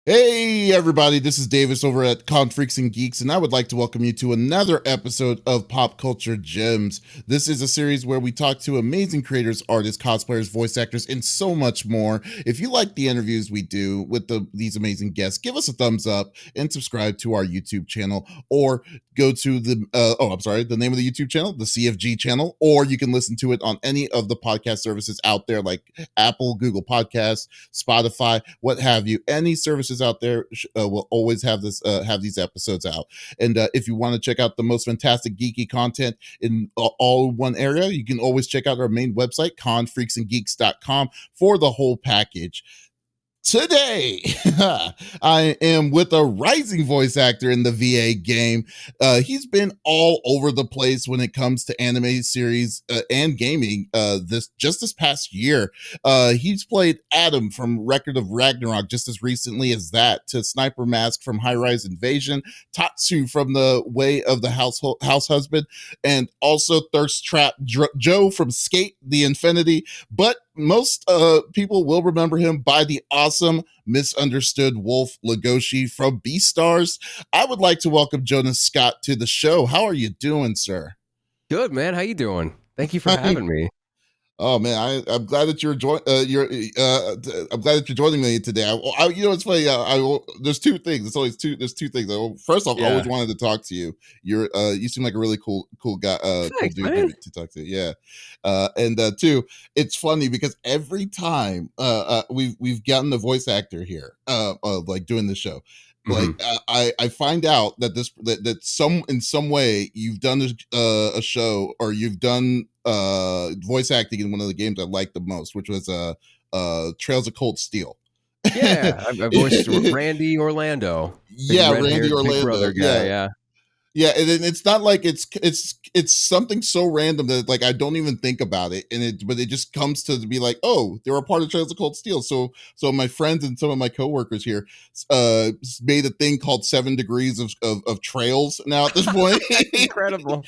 Hey everybody, this is Davis over at Con Freaks and Geeks, and I would like to welcome you to another episode of Pop Culture Gems. This is a series where we talk to amazing creators, artists, cosplayers, voice actors, and so much more. If you like the interviews we do with these amazing guests, give us a thumbs up and subscribe to our YouTube channel, or go to the name of the YouTube channel, the CFG channel, or you can listen to it on any of the podcast services out there like Apple, Google Podcasts, Spotify, what have you. Any services out there will always have these episodes out. And if you want to check out the most fantastic geeky content in all one area, you can always check out our main website, confreaksandgeeks.com, for the whole package. Today, I am with a rising voice actor in the VA game. He's been all over the place when it comes to anime series and gaming. This past year, he's played Adam from Record of Ragnarok just as recently as that, to Sniper Mask from High Rise Invasion, Tatsu from The Way of the House Husband, and also Thirst Trap Joe from Skate the Infinity. But most people will remember him by the awesome, misunderstood wolf Legoshi from Beastars. I would like to welcome Jonah Scott to the show. How are you doing, sir? Good, man. How you doing? Thank you for having me. Oh man, I'm glad that I'm glad that you're joining me today. It's funny. There's two things. There's two things. First off, I always wanted to talk to you. You seem like a really cool guy. Thanks, cool dude man. to talk to. Yeah. And two, it's funny because every time we've gotten a voice actor here, like doing the show, like I find out that in some way you've done a show, or you've done voice acting in one of the games I liked the most, which was Trails of Cold Steel. Yeah, I voiced Randy Orlando. Yeah, Randy Orlando. Big brother guy. Yeah. Yeah, and it's not like it's something so random that like I don't even think about it, but it just comes to be like, oh, they're a part of Trails of Cold Steel. So my friends and some of my coworkers here made a thing called 7 degrees of trails now at this point. Incredible.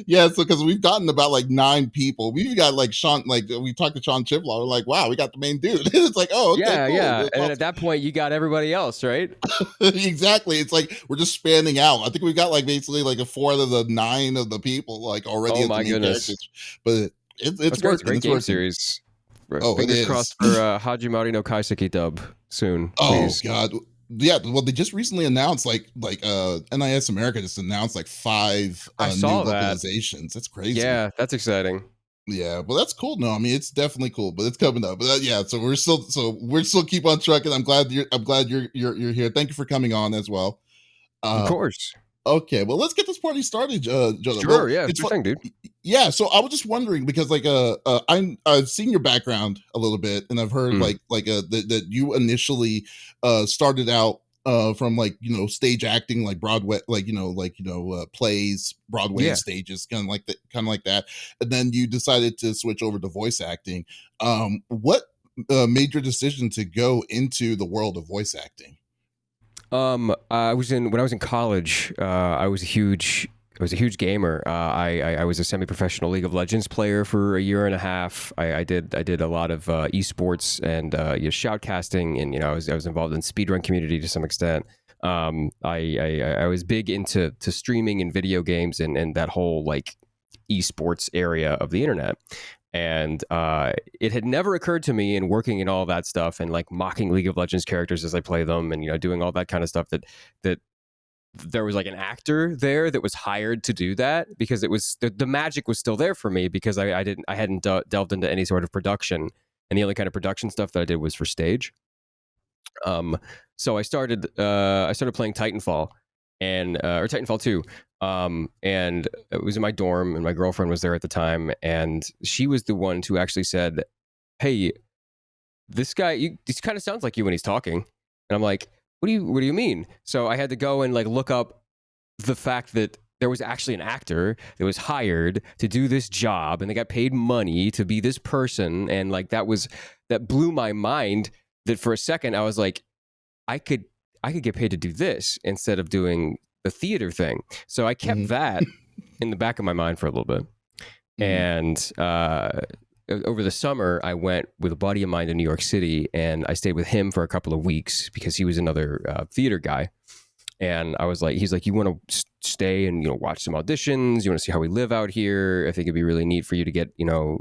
Yeah, so because we've gotten about like 9 people. We've got like Sean, like we talked to Sean Chiplaw. We're like, wow, we got the main dude. It's like, oh, okay, yeah, cool. yeah. And awesome. At that point, you got everybody else, right? Exactly. It's like we're just spanning out. I think we got like basically like a 4 out of the 9 of the people like already. Oh my goodness! But it's working. It's a great game series. Fingers crossed for Hajimari no Kaiseki dub soon. Please. Oh god. Yeah, well, they just recently announced like NIS America just announced like 5 new localizations. That's crazy. Yeah, that's exciting. Yeah, well, that's cool. No, I mean it's definitely cool, but it's coming up. But yeah, so we're still keep on trucking. I'm glad you're here. Thank you for coming on as well. Of course. Okay, well, let's get this party started, Jonah. Sure, yeah, it's thing, dude. Yeah, so I was just wondering because like I've seen your background a little bit, and I've heard that you initially started out from like stage acting, like Broadway, plays, Broadway stages, kind of like that, and then you decided to switch over to voice acting. What made your decision to go into the world of voice acting? When I was in college, I was a huge gamer. I was a semi-professional League of Legends player for a year and a half. I did a lot of esports and shoutcasting, and I was involved in speedrun community to some extent. I was big into streaming and video games and that whole like esports area of the internet. And it had never occurred to me in working in all that stuff and like mocking League of Legends characters as I play them and doing all that kind of stuff that there was like an actor there that was hired to do that, because it was the magic was still there for me because I hadn't delved into any sort of production, and the only kind of production stuff that I did was for stage. So I started playing Titanfall or Titanfall 2. And it was in my dorm, and my girlfriend was there at the time, and she was the one who actually said, "Hey, this guy, this kind of sounds like you when he's talking." And I'm like, what do you mean? So I had to go and like look up the fact that there was actually an actor that was hired to do this job, and they got paid money to be this person, and like that blew my mind. That for a second I was like, I could get paid to do this instead of doing the theater thing. So I kept that in the back of my mind for a little bit. And over the summer, I went with a buddy of mine to New York City, and I stayed with him for a couple of weeks because he was another theater guy. And I was like, he's like, you want to stay and, watch some auditions? You want to see how we live out here? I think it'd be really neat for you to get,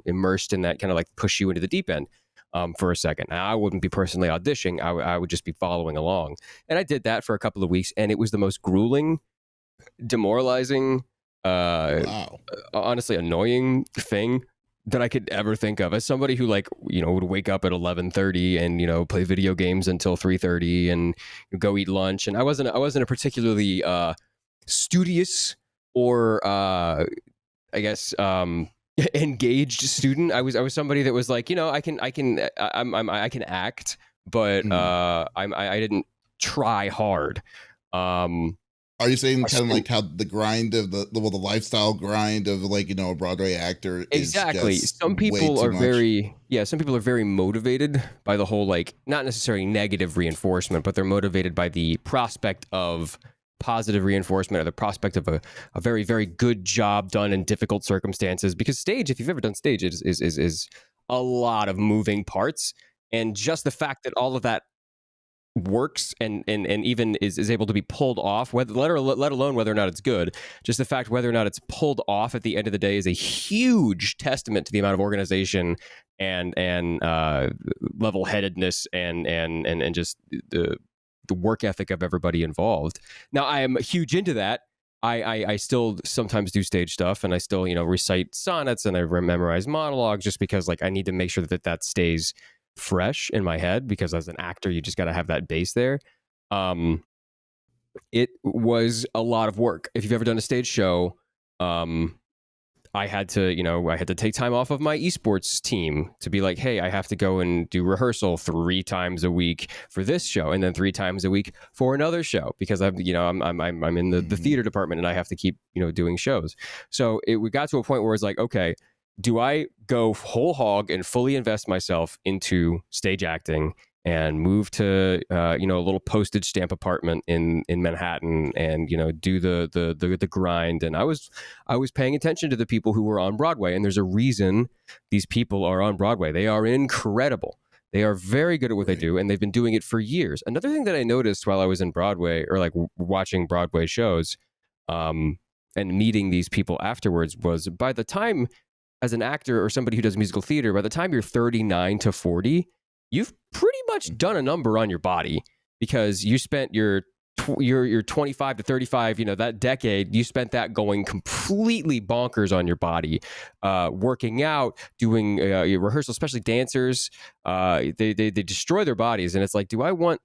immersed in that, kind of like push you into the deep end for a second. Now, I wouldn't be personally auditioning. I would just be following along. And I did that for a couple of weeks, and it was the most grueling, demoralizing, Wow. honestly annoying thing that I could ever think of. As somebody who would wake up at 11:30 and play video games until 3:30 and go eat lunch, and I wasn't a particularly studious or I guess engaged student. I was somebody that was like, I can act, but I didn't try hard. Are you saying kind of like how the grind of the lifestyle grind of a Broadway actor is exactly. just Some way people too are much? some people are very motivated by the whole, not necessarily negative reinforcement, but they're motivated by the prospect of positive reinforcement or the prospect of a very, very good job done in difficult circumstances. Because stage, if you've ever done stage, is a lot of moving parts. And just the fact that all of that works and even is able to be pulled off, whether let alone whether or not it's good, just the fact whether or not it's pulled off at the end of the day is a huge testament to the amount of organization and level-headedness and just the work ethic of everybody involved. Now, I am huge into that. I still sometimes do stage stuff, and I still recite sonnets and I memorize monologues just because I need to make sure that stays fresh in my head, because as an actor you just got to have that base there. It was a lot of work. If you've ever done a stage show, I had to take time off of my esports team to be like, hey, I have to go and do rehearsal 3 times a week for this show, and then 3 times a week for another show, because I'm in the theater department, and I have to keep doing shows. So we got to a point where it's like, okay, do I go whole hog and fully invest myself into stage acting and move to a little postage stamp apartment in Manhattan and do the grind? And I was paying attention to the people who were on Broadway, and there's a reason these people are on Broadway. They are incredible. They are very good at what they do, and they've been doing it for years. Another thing that I noticed while I was in Broadway, or watching Broadway shows, and meeting these people afterwards, was by the time, as an actor or somebody who does musical theater, by the time you're 39 to 40, you've pretty much done a number on your body, because you spent your 25 to 35, that decade, you spent that going completely bonkers on your body, working out, doing rehearsal, especially dancers. They destroy their bodies, and it's like, do I want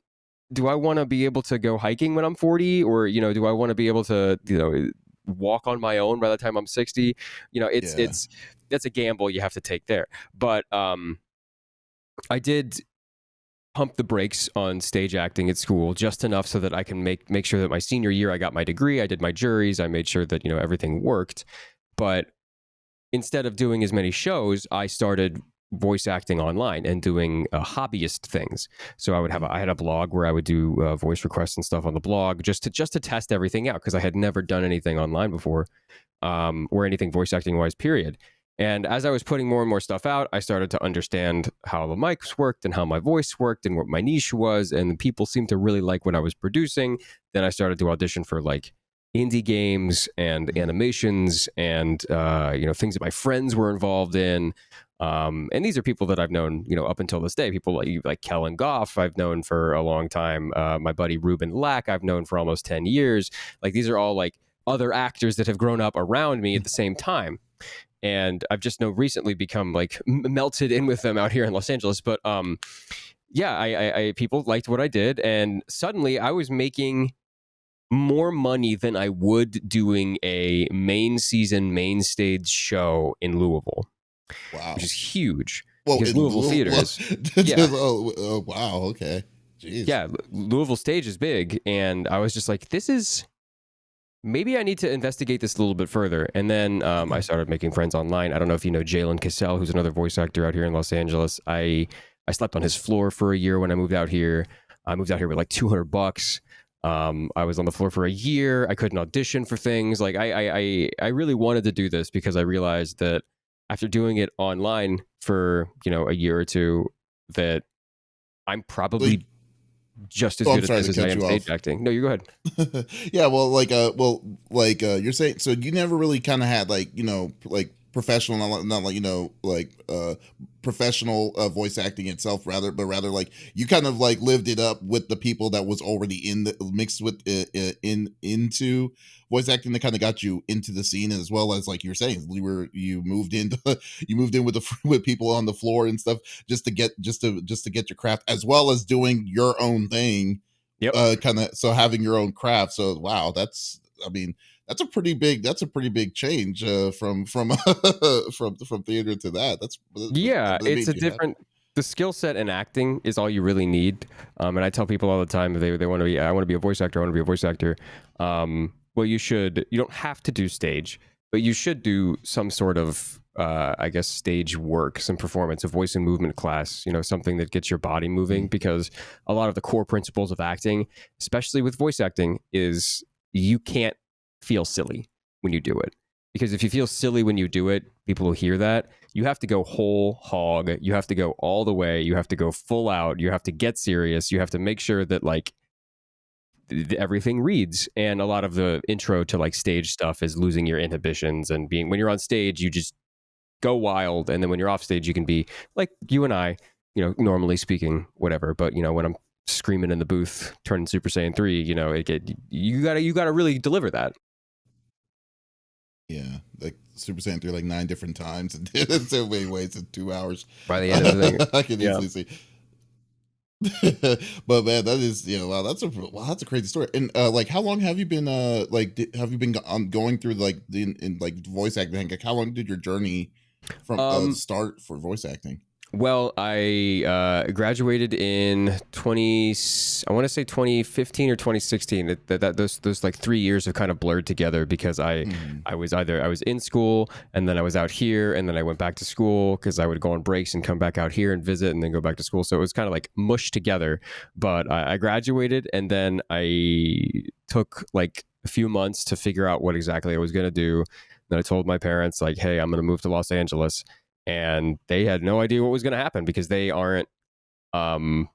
to be able to go hiking when I'm 40, or do I want to be able to walk on my own by the time I'm 60? It's that's a gamble you have to take there. But I did pump the brakes on stage acting at school just enough so that I can make sure that my senior year I got my degree, I did my juries, I made sure that everything worked. But instead of doing as many shows, I started voice acting online and doing hobbyist things. So I had a blog where I would do voice requests and stuff on the blog just to test everything out, because I had never done anything online before, or anything voice acting wise, period. And as I was putting more and more stuff out, I started to understand how the mics worked and how my voice worked and what my niche was, and people seemed to really like what I was producing. Then I started to audition for indie games and animations and things that my friends were involved in. And these are people that I've known, up until this day. People like Kellen Goff, I've known for a long time. My buddy Ruben Lack, I've known for almost 10 years. These are all other actors that have grown up around me at the same time. And I've just recently become melted in with them out here in Los Angeles. But I people liked what I did, and suddenly I was making more money than I would doing a main stage show in Louisville. Wow. Which is huge. Well, because Louisville theater is oh, wow, okay. Jeez. Yeah, Louisville stage is big, and I was just like, this is, maybe I need to investigate this a little bit further. And then I started making friends online. I don't know if you know Jalen Cassell, who's another voice actor out here in Los Angeles. I slept on his floor for a year when I moved out here. I moved out here with $200. I was on the floor for a year. I couldn't audition for things. I really wanted to do this because I realized that after doing it online for, a year or two, that I'm Like, probably just as oh, I'm good at sorry this to as I cut am you stage off. acting. No, you go ahead. Yeah, you're saying, so you never really kind of had, like, like professional, not like, professional voice acting itself, rather like you kind of like lived it up with the people that was already in the mixed with into voice acting, that kind of got you into the scene, as well as, like you're saying, you moved into you moved in with the with people on the floor and stuff, just to get your craft, as well as doing your own thing, Yep. kind of, so having your own craft. So wow, I mean, that's a pretty big change, from from theater to that. Yeah, That it's a made you happy. different. The skill set in acting is all you really need. And I tell people all the time, if they want to be, I want to be a voice actor. I want to be a voice actor. Well, you don't have to do stage, but you should do some sort of, I guess, stage work, some performance, a voice and movement class. Something that gets your body moving, Mm, because a lot of the core principles of acting, especially with voice acting, is you can't feel silly when you do it. Because if you feel silly when you do it, people will hear that. You have to go whole hog. You have to go all the way. You have to go full out. You have to get serious. You have to make sure that, like, everything reads. And a lot of the intro to, like, stage stuff is losing your inhibitions and being, when you're on stage, you just go wild. And then when you're off stage, you can be like you and I, normally speaking, whatever. But, when I'm screaming in the booth, turning Super Saiyan 3, you gotta really deliver that. yeah, like Super Saiyan 3 like 9 different times, and so many ways in 2 hours. By the end of the thing. I can Yeah. easily see. But man, that is, wow, that's a crazy story. And like, how long have you been have you been going through, like, in like voice acting? Like, how long did your journey from Um, start for voice acting? Well, I graduated in I want to say 2015 or 2016. Those like 3 years have kind of blurred together, because Hmm. I was in school, and then I was out here, and then I went back to school, because I would go on breaks and come back out here and visit, and then go back to school. So it was kind of like mushed together. But I graduated, and then I took like a few months to figure out what exactly I was going to do. Then I told my parents, like, "Hey, I'm going to move to Los Angeles." And they had no idea what was going to happen, because they aren't um,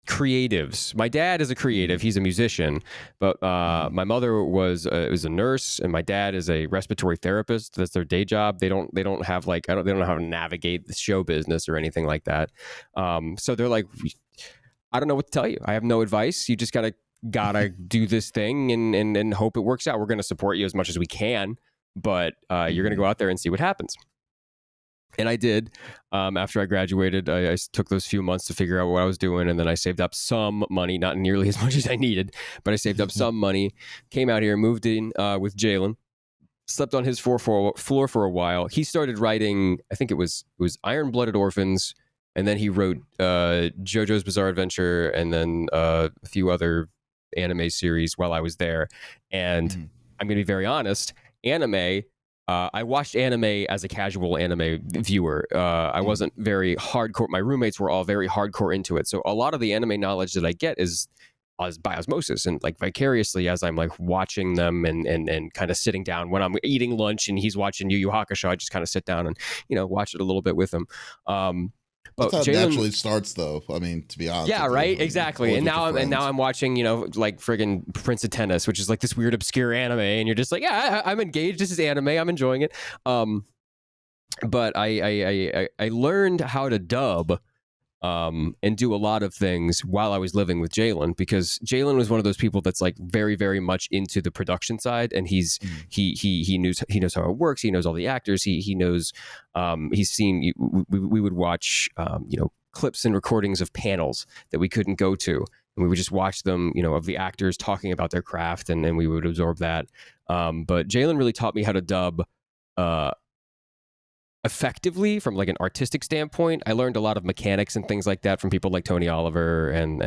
creatives. My dad is a creative; Hmm. he's a musician. But Hmm. my mother was a nurse, and my dad is a respiratory therapist. That's their day job. They don't have, like, they don't know how to navigate the show business or anything like that. So they're like, I don't know what to tell you. I have no advice. You just gotta do this thing, and hope it works out. We're going to support you as much as we can, but you're going to Hmm. go out there and see what happens. And I did. After I graduated, I took those few months to figure out what I was doing, and then I saved up some money, not nearly as much as I needed, but I saved up some money, came out here, moved in with Jalen, slept on his floor for a while. He started writing, I think it was Iron Blooded Orphans, and then he wrote JoJo's Bizarre Adventure, and then a few other anime series while I was there. And Hmm. I'm going to be very honest, anime. I watched anime as a casual anime viewer. I Hmm. wasn't very hardcore. My roommates were all very hardcore into it. So a lot of the anime knowledge that I get is by osmosis, and like vicariously, as I'm like watching them, and kind of sitting down when I'm eating lunch and he's watching Yu Yu Hakusho. I just kind of sit down and watch it a little bit with him. Um, That's but how it Jalen, naturally starts, though. I mean, to be honest yeah, with you, right, I mean, exactly. always And with your now friends. I'm watching, like friggin' Prince of Tennis, which is like this weird obscure anime, and you're just like, yeah, I'm engaged. This is anime. I'm enjoying it. Um, but I learned how to dub, and do a lot of things while I was living with Jalen, because Jalen was one of those people that's like very, very much into the production side, and Mm. he knows how it works. He knows all the actors. He knows. He's seen. We would watch clips and recordings of panels that we couldn't go to, and we would just watch them, of the actors talking about their craft, and we would absorb that. But Jalen really taught me how to dub. Uh, Effectively from like an artistic standpoint. I learned a lot of mechanics and things like that from people like Tony Oliver and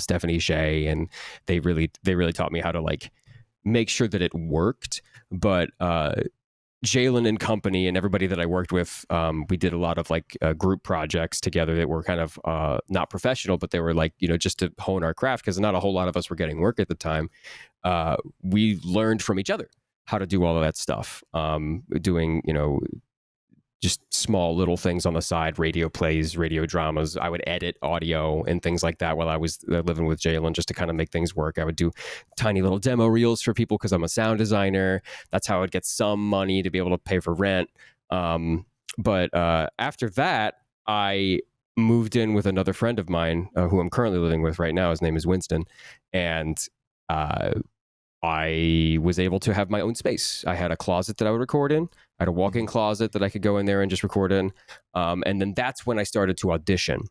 Stephanie Shea, and they really taught me how to like make sure that it worked. But Jalen and company and everybody that I worked with, we did a lot of like group projects together that were kind of not professional, but they were like, just to hone our craft, because not a whole lot of us were getting work at the time. We learned from each other how to do all of that stuff, doing just small little things on the side, radio plays, radio dramas. I would edit audio and things like that while I was living with Jalen, just to kind of make things work. I would do tiny little demo reels for people because I'm a sound designer. That's how I would get some money to be able to pay for rent. But after that, I moved in with another friend of mine who I'm currently living with right now. His name is Winston. And I was able to have my own space. I had a closet that I would record in. I had a walk-in closet that I could go in there and just record in. And then that's when I started to audition.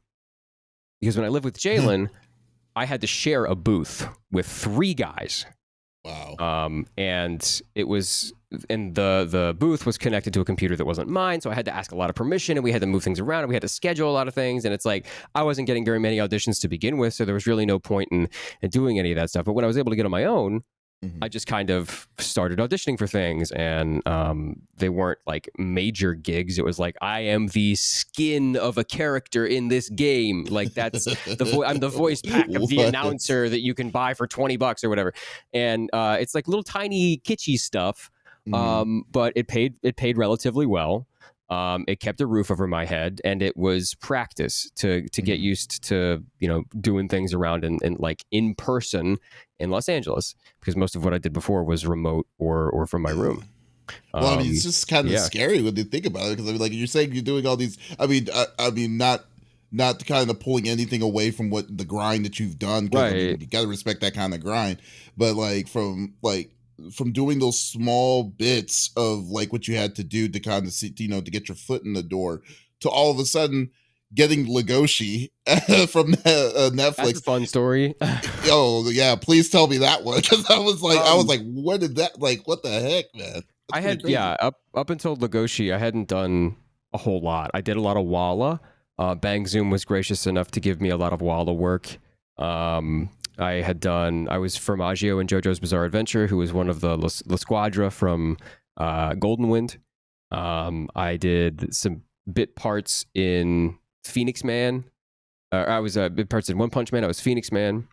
Because when I lived with Jalen, I had to share a booth with 3 guys. Wow. And it was, and the booth was connected to a computer that wasn't mine. So I had to ask a lot of permission, and we had to move things around, and we had to schedule a lot of things. And it's like, I wasn't getting very many auditions to begin with. So there was really no point in doing any of that stuff. But when I was able to get on my own, I just kind of started auditioning for things, and they weren't like major gigs. It was like, I am the skin of a character in this game. Like that's I'm the voice pack of the announcer that you can buy for $20 or whatever. And it's like little tiny kitschy stuff, but it paid relatively well. It kept a roof over my head, and it was practice to get used to, doing things around and like in person in Los Angeles, because most of what I did before was remote or from my room. Well, I mean, it's just kind of scary when you think about it, because I mean, like you're saying, you're doing all these. I mean, not kind of pulling anything away from what the grind that you've done. Right. I mean, you got to respect that kind of grind, but from doing those small bits of like what you had to do to kind of see, to get your foot in the door, to all of a sudden getting Legoshi from Netflix. That's a fun story. Oh yeah, please tell me that one, because I was like, what did that, like, what the heck, man? I had crazy. Up until Legoshi, I hadn't done a whole lot. I did a lot of Walla. Bang Zoom was gracious enough to give me a lot of Walla work. I was Formaggio in JoJo's Bizarre Adventure, who was one of the La Squadra from Golden Wind. I did some bit parts in Phoenix Man. I was bit parts in One Punch Man. I was Phoenix Man.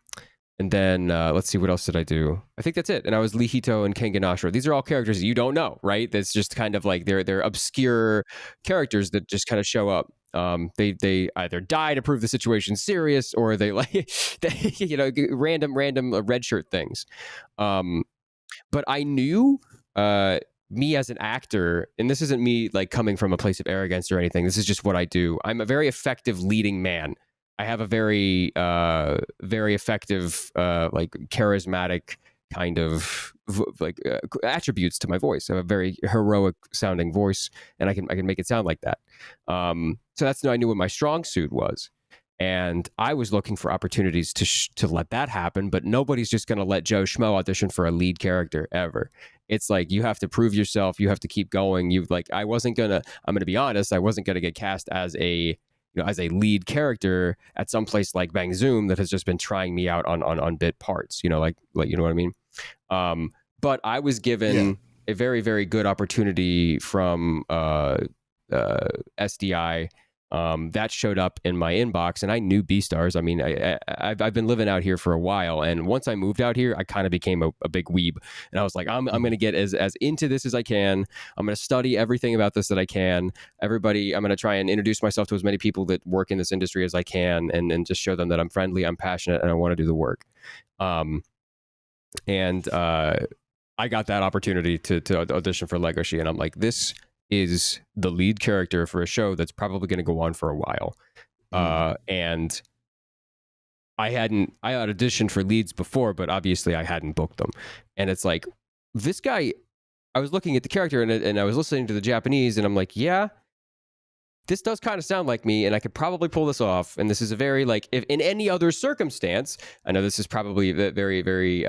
And then let's see, what else did I do? I think that's it. And I was Lihito and Kengan Ashura. These are all characters that you don't know, right? That's just kind of like they're obscure characters that just kind of show up. They either die to prove the situation serious, or they random red shirt things. But I knew me as an actor, and this isn't me like coming from a place of arrogance or anything. This is just what I do. I'm a very effective leading man. I have a very very effective like charismatic kind of attributes to my voice. I have a very heroic sounding voice, and I can make it sound like that. So I knew what my strong suit was, and I was looking for opportunities to let that happen. But nobody's just going to let Joe Schmo audition for a lead character ever. It's like, you have to prove yourself. You have to keep going. I'm gonna be honest. I wasn't gonna get cast as a lead character at some place like Bang Zoom that has just been trying me out on bit parts. Like you know what I mean. But I was given a very, very good opportunity from SDI that showed up in my inbox, and I knew Beastars. I mean, I've been living out here for a while, and once I moved out here, I kind of became a big weeb, and I was like, I'm going to get as into this as I can. I'm going to study everything about this that I can. I'm going to try and introduce myself to as many people that work in this industry as I can, and just show them that I'm friendly, I'm passionate, and I want to do the work. And I got that opportunity to audition for Legoshi, and I'm like, this is the lead character for a show that's probably going to go on for a while. And I had auditioned for leads before, but obviously I hadn't booked them. And it's like, this guy, I was looking at the character and I was listening to the Japanese, and I'm like, yeah, this does kind of sound like me, and I could probably pull this off. And this is a very, like, if in any other circumstance, I know this is probably very, very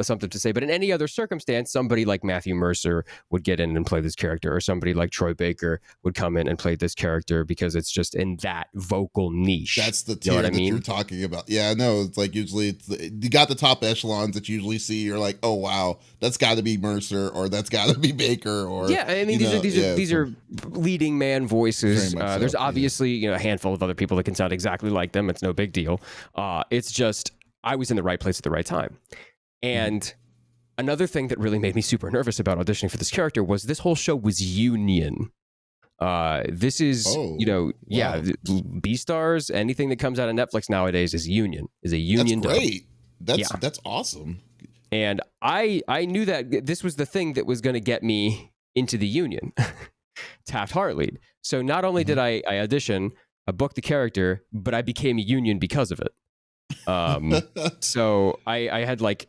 something to say, but in any other circumstance, somebody like Matthew Mercer would get in and play this character, or somebody like Troy Baker would come in and play this character, because it's just in that vocal niche. That's the tier that you're talking about. Yeah, no, it's like, usually you got the top echelons that you usually see. You're like, oh wow, that's got to be Mercer, or that's got to be Baker, or I mean, these are leading man voices. There's obviously a handful of other people that can sound exactly like them. It's no big deal. It's just, I was in the right place at the right time. And another thing that really made me super nervous about auditioning for this character was this whole show was union. This is, wow. Beastars, anything that comes out of Netflix nowadays is a union That's dub. great. That's awesome. And I knew that this was the thing that was going to get me into the union, Taft-Hartley lead. So not only did I audition, I booked the character, but I became a union because of it. So I had like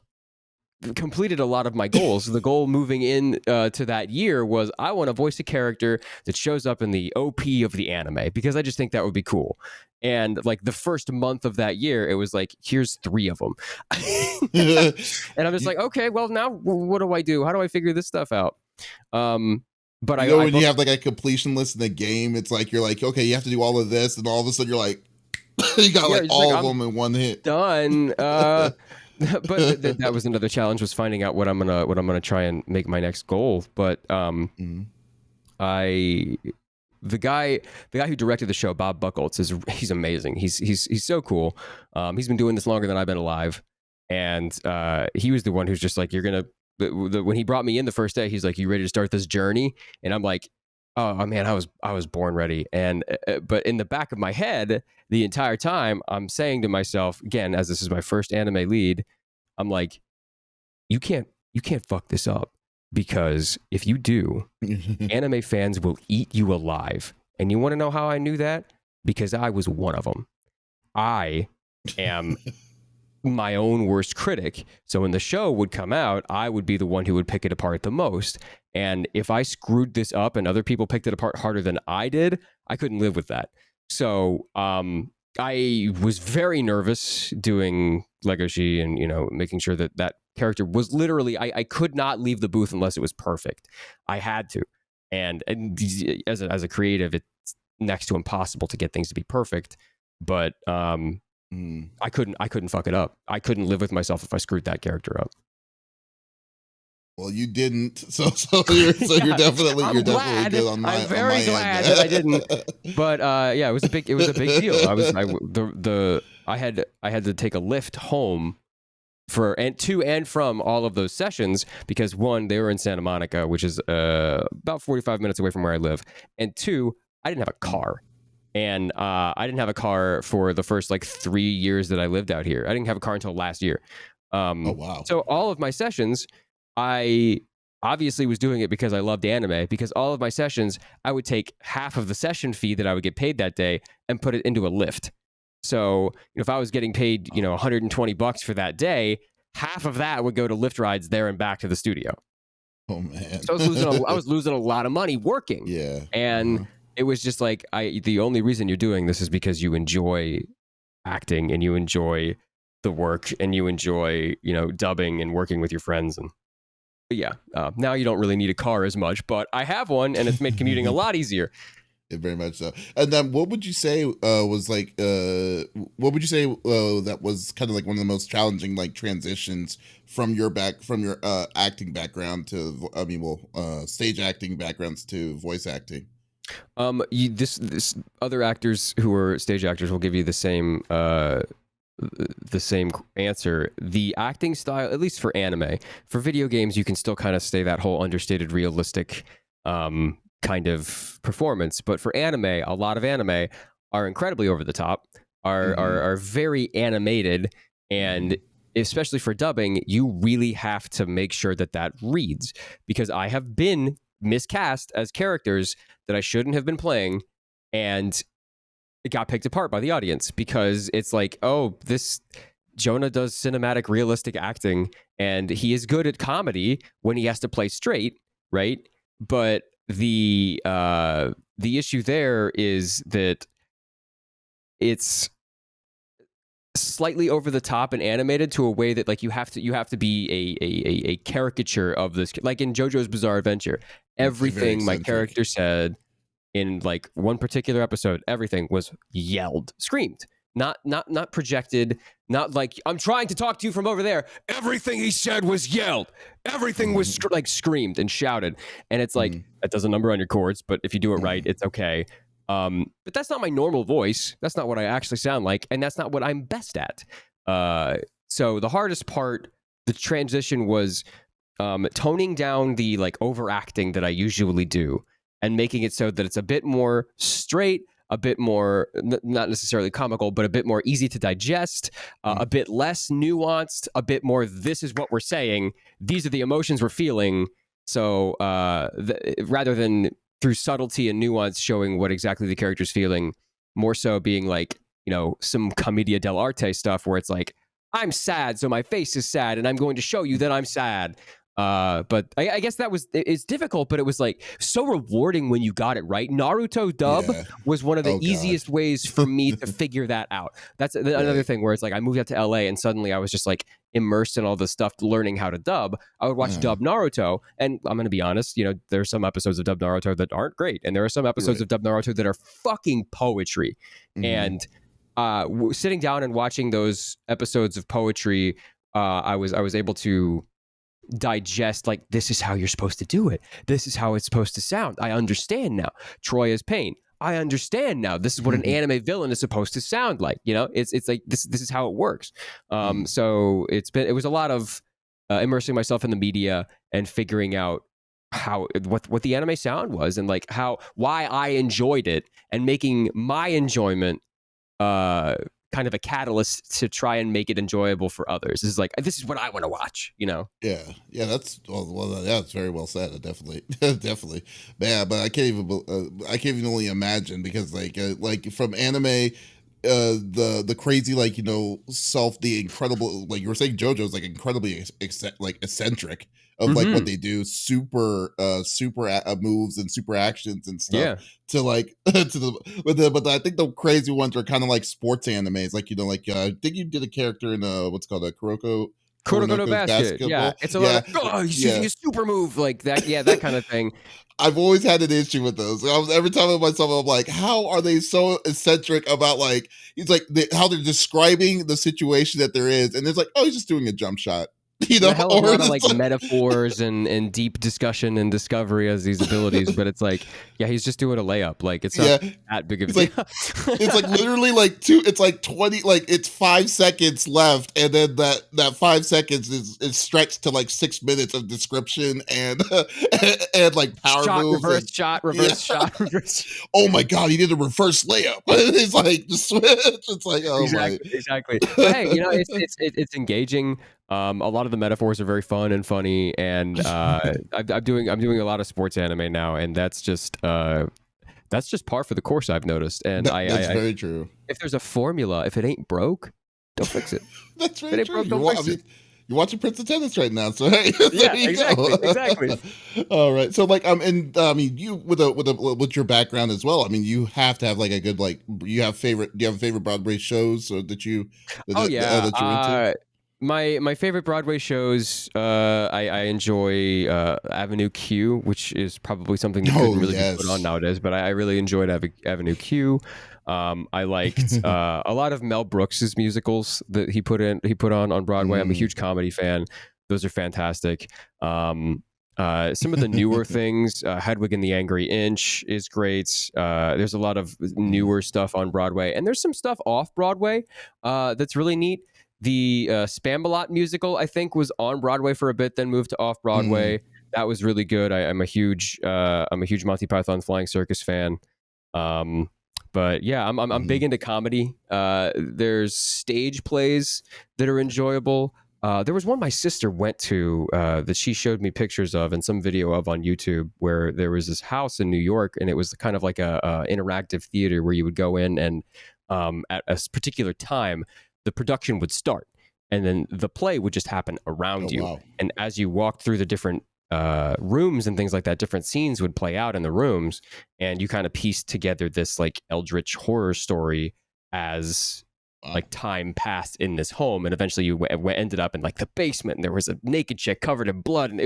completed a lot of my goals. The goal moving in to that year was I want to voice a character that shows up in the OP of the anime, because I just think that would be cool. And like the first month of that year, it was like, here's 3 of them. And I'm just like, okay, well, now what do I do? How do I figure this stuff out? But when you have like a completion list in the game, it's like, you're like, okay, you have to do all of this. And all of a sudden you're like, you got like all of them in one hit. Done. But that was another challenge, was finding out what I'm gonna try and make my next goal. But the guy who directed the show, Bob Buchholz, he's amazing. He's so cool. He's been doing this longer than I've been alive, and he was the one who's just like, you're gonna. When he brought me in the first day, he's like, "You ready to start this journey?" And I'm like, "Oh man, I was born ready." And but in the back of my head, the entire time, I'm saying to myself, again, as this is my first anime lead, I'm like, "You can't fuck this up, because if you do, anime fans will eat you alive." And you want to know how I knew that? Because I was one of them. I am my own worst critic. So when the show would come out, I would be the one who would pick it apart the most. And if I screwed this up and other people picked it apart harder than I did, I couldn't live with that. So I was very nervous doing Legoshi and, making sure that character was literally, I could not leave the booth unless it was perfect. I had to. And as a creative, it's next to impossible to get things to be perfect. But I couldn't fuck it up. I couldn't live with myself if I screwed that character up. Well, you didn't, so you're definitely good on my. I'm very glad that I didn't. But it was a big deal. I had to take a lift home to and from all of those sessions, because 1, they were in Santa Monica, which is about 45 minutes away from where I live, and 2, I didn't have a car. And I didn't have a car for the first 3 years that I lived out here. I didn't have a car until last year. Oh, wow. So all of my sessions, I obviously was doing it because I loved anime, because all of my sessions, I would take half of the session fee that I would get paid that day and put it into a lift. So if I was getting paid, $120 for that day, half of that would go to lift rides there and back to the studio. Oh, man. So I was losing a lot of money working. Yeah. And it was just like, the only reason you're doing this is because you enjoy acting and you enjoy the work and you enjoy, dubbing and working with your friends. And now you don't really need a car as much, but I have one, and it's made commuting a lot easier. Very much so. And then what would you say was that was kind of like one of the most challenging transitions from your acting background to stage acting backgrounds to voice acting? This other actors who are stage actors will give you the same answer. The acting style, at least for anime, for video games, you can still kind of stay that whole understated, realistic kind of performance. But for anime, a lot of anime are incredibly over the top, are very animated, and especially for dubbing, you really have to make sure that reads, because I have been miscast as characters that I shouldn't have been playing, and it got picked apart by the audience, because it's like, oh, this Jonah does cinematic, realistic acting, and he is good at comedy when he has to play straight, right? But the issue there is that it's slightly over the top and animated to a way that you have to be a caricature of this, like in JoJo's Bizarre Adventure. Everything my character said in one particular episode, everything was yelled, screamed, not projected, not like, I'm trying to talk to you from over there. Everything he said was yelled. Everything was screamed and shouted. And it's like, that does a number on your chords, but if you do it right, it's okay. But that's not my normal voice. That's not what I actually sound like. And that's not what I'm best at. So the hardest part, the transition, was toning down the overacting that I usually do, and making it so that it's a bit more straight, a bit more not necessarily comical, but a bit more easy to digest, a bit less nuanced, a bit more, this is what we're saying, these are the emotions we're feeling. So rather than through subtlety and nuance showing what exactly the character's feeling, more so being like, some commedia dell'arte stuff where it's like, I'm sad, so my face is sad, and I'm going to show you that I'm sad. But I guess it's difficult, but it was like so rewarding when you got it right. Naruto dub Yeah. was one of the Oh God. easiest ways for me to figure that out. That's another thing where it's like I moved out to LA and suddenly I was just like immersed in all this stuff, learning how to dub. I would watch dub Naruto, and I'm going to be honest, there are some episodes of dub Naruto that aren't great, and there are some episodes of dub Naruto that are fucking poetry. And sitting down and watching those episodes of poetry, I was able to digest, like, this is how you're supposed to do it. This is how it's supposed to sound. I understand now. Troy is pain. I understand now. This is what an anime villain is supposed to sound like. It's like this is how it works. So it was a lot of immersing myself in the media and figuring out what the anime sound was, and like why I enjoyed it, and making my enjoyment kind of a catalyst to try and make it enjoyable for others. This is what I want to watch, Yeah, that's that's very well said. Definitely, definitely, man. But I can't even only imagine, because like from anime, the crazy, like, the incredible, like you were saying, JoJo's like incredibly eccentric of like what they do, super moves and super actions and stuff. Yeah. To like but I think the crazy ones are kind of like sports animes, like I think you did a character in what's called a Kuroko no basket. Yeah, it's a lot of, he's using his super move, like that. Yeah, that kind of thing. I've always had an issue with those. Every time I myself, I'm like, how are they so eccentric about, like, it's like how they're describing the situation that there is, and it's like, oh, he's just doing a jump shot. A hell of a lot of like metaphors and deep discussion and discovery as these abilities, but it's like, yeah, he's just doing a layup. Like, it's not that big of a deal. It's like literally like it's like 20, like it's 5 seconds left, and then that 5 seconds is stretched to like 6 minutes of description and and like power shot, moves, reverse shot, reverse. Oh my God, he did a reverse layup. It's like just switch. It's like, oh exactly. But hey, it's engaging. A lot of the metaphors are very fun and funny, and I'm doing a lot of sports anime now, and that's just par for the course, I've noticed. And that's very true. If there's a formula, if it ain't broke, don't fix it. That's very true. You're watching Prince of Tennis right now, so hey, yeah, exactly. All right, so like I mean, you with your background as well, I mean, you have to have like a good, like, do you have favorite Broadway shows that you're into? My favorite Broadway shows, I enjoy Avenue Q, which is probably something that couldn't really be put on nowadays, but I really enjoyed Avenue Q. I liked a lot of Mel Brooks's musicals that he put on Broadway. I'm a huge comedy fan. Those are fantastic. Some of the newer things, Hedwig and the Angry Inch is great. There's a lot of newer stuff on Broadway, and there's some stuff off Broadway that's really neat. The Spamalot musical, I think, was on Broadway for a bit, then moved to off Broadway. That was really good. I'm a huge Monty Python Flying Circus fan. But yeah, I'm big into comedy. There's stage plays that are enjoyable. There was one my sister went to that she showed me pictures of and some video of on YouTube, where there was this house in New York, and it was kind of like a interactive theater where you would go in, and at a particular time, the production would start, and then the play would just happen around you. Wow. And as you walked through the different rooms and things like that, different scenes would play out in the rooms, and you kind of pieced together this like eldritch horror story as like time passed in this home, and eventually you ended up in like the basement, and there was a naked chick covered in blood, and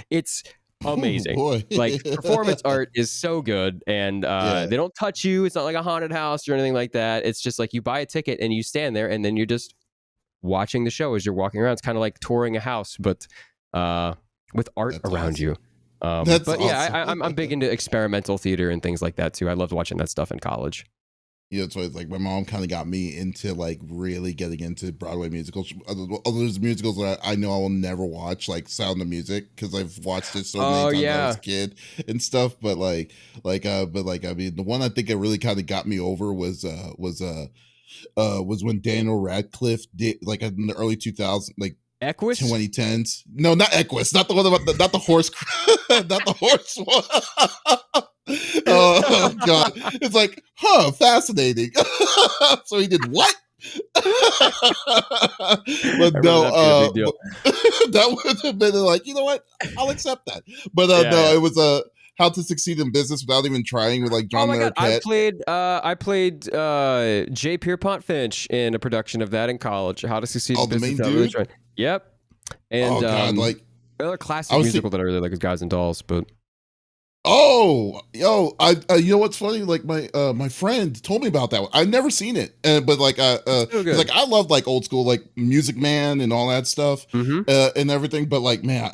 it's amazing. Like, performance art is so good, and they don't touch you. It's not like a haunted house or anything like that. It's just like you buy a ticket and you stand there, and then you're just watching the show as you're walking around. It's kind of like touring a house, but with art around you. But awesome. Yeah, I'm big into experimental theater and things like that too. I loved watching that stuff in college. So it's like my mom kind of got me into like really getting into Broadway musicals. There's musicals that I know I will never watch, like Sound of Music, because I've watched it so many Oh times when I was yeah. a kid and stuff. But I mean, the one I think it really kind of got me over was when Daniel Radcliffe did, like, in the early 2000s, like Equus? 2010s. No, not Equus, not the one about not the horse, not the horse one. Oh god, it's like, huh, fascinating. So he did what? I But remember no, that being a big deal. that would have been like, you know what? I'll accept that. But Yeah, no, yeah. it was How to Succeed in Business Without Even Trying, with like Oh John my God, Larroquette. I played J. Pierpont Finch in a production of that in college. How to Succeed Oh, in the Business main Without Really dude. Trying. Yep. And Oh god, like another I classic was. musical that I really like is Guys and Dolls. But Oh, yo, I you know what's funny? Like my friend told me about that one. I've never seen it, but like it's so cause like good. I love like old school like Music Man and all that stuff, Mm-hmm. and everything. But like man,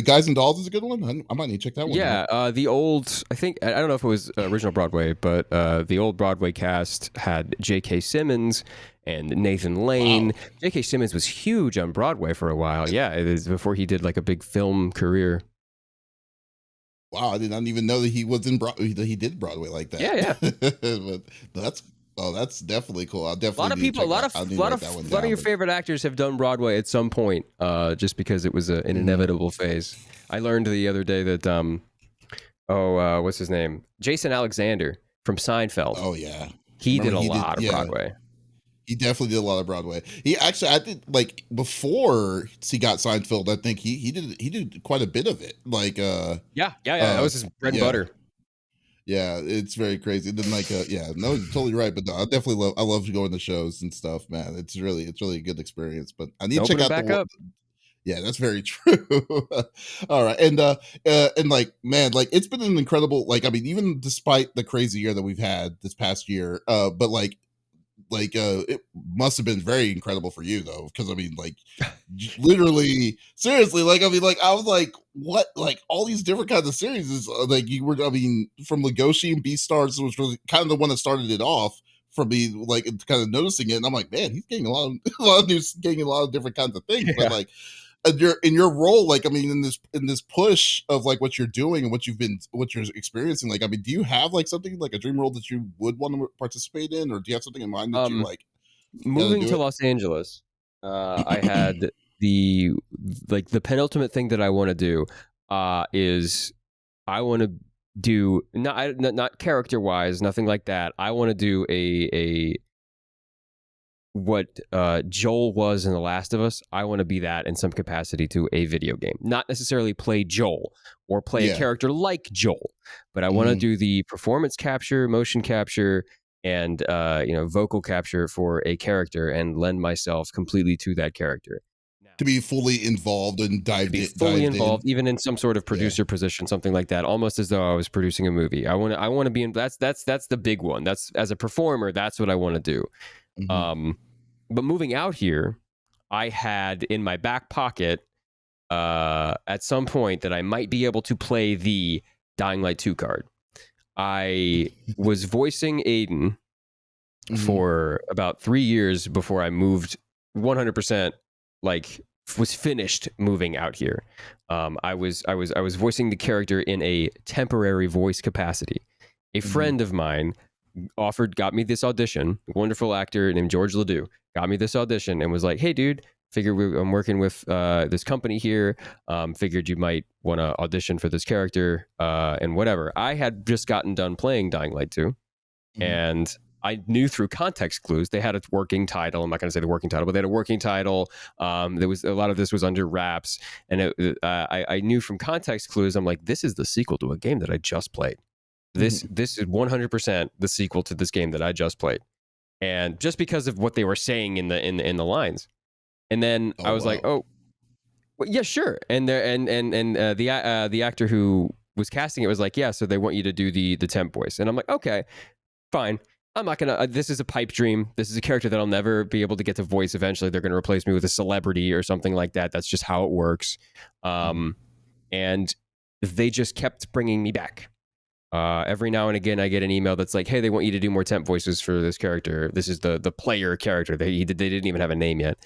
Guys and Dolls is a good one. I might need to check that one out. Yeah, the old, I think, I don't know if it was original Broadway, but the old Broadway cast had J.K. Simmons and Nathan Lane. Wow, J.K. Simmons was huge on Broadway for a while. Yeah, it is before he did like a big film career. wow, I did not even know that he was in Broadway. That he did Broadway like Yeah, that. yeah. But that's that's definitely cool. I'll A lot definitely of need to people, check that. I need to write that one a lot of down. your But favorite actors have done Broadway at some point, just because it was an mhm. inevitable phase. I learned the other day that, what's his name? Jason Alexander from Seinfeld. Oh yeah, He remember did a he did. lot of Yeah, Broadway. he definitely did a lot of Broadway. He actually, I think, like before he got Seinfeld, I think he did quite a bit of it. Like, Yeah, yeah, yeah. That was his bread and yeah, butter. yeah, it's very crazy. And then like, yeah, no, you're totally right. But no, I love going to shows and stuff, man. It's really a good experience. But I need to Open check him out the back one. up. Yeah, that's very true. All right, and like, man, like it's been an incredible. Like, I mean, even despite the crazy year that we've had this past year, but it must have been very incredible for you though, because I mean like literally seriously, like I mean like I was like, what, like all these different kinds of series is like you were, I mean, from Legoshi and Beastars was really kind of the one that started it off for me, like kind of noticing it, and I'm like, man, he's getting a lot of a lot of news, getting a lot of different kinds of things. But Yeah. like in your role, like I mean, in this push of like what you're doing and what you're experiencing, like I mean, do you have like something like a dream role that you would want to participate in, or do you have something in mind that you Um, like got to moving do to it? Los Angeles, I had the the penultimate thing that I want to do is I want to do not character wise, nothing like that. I want to do a what Joel was in The Last of Us. I want to be that in some capacity to a video game. Not necessarily play Joel or play a Yeah. character like Joel, but I want to Hmm. do the performance capture, motion capture, and vocal capture for a character and lend myself completely to that character. Now, To be fully involved and to be fully dived in. involved, even in some sort of Yeah. producer position, something like that, almost as though I was producing a movie. I want to be in. That's the big one. That's as a performer. That's what I want to do. Hmm. Um, but moving out here, I had in my back pocket at some point that I might be able to play the Dying Light 2 card. I was voicing Aiden Hmm. for about 3 years before I moved 100%, like was finished moving out here. I was voicing the character in a temporary voice capacity. A Hmm. friend of mine got me this audition. A wonderful actor named George Ledoux got me this audition and was like, "Hey, dude, I'm working with this company here. Figured you might want to audition for this character and whatever." I had just gotten done playing Dying Light 2, Hmm. and I knew through context clues they had a working title. I'm not going to say the working title, but they had a working title. There was a lot of this was under wraps, and I knew from context clues. I'm like, this is the sequel to a game that I just played. Hmm. This is 100% the sequel to this game that I just played, and just because of what they were saying in the lines. And then Oh I was like, wow. oh, well, yeah, sure. And there and the actor who was casting it was like, yeah, so they want you to do the temp voice, and I'm like, okay, fine. I'm not gonna. This is a pipe dream. This is a character that I'll never be able to get to voice. Eventually, they're gonna replace me with a celebrity or something like that. That's just how it works. Hmm. And they just kept bringing me back. Every now and again, I get an email that's like, "Hey, they want you to do more temp voices for this character. This is the player character. They didn't even have a name yet.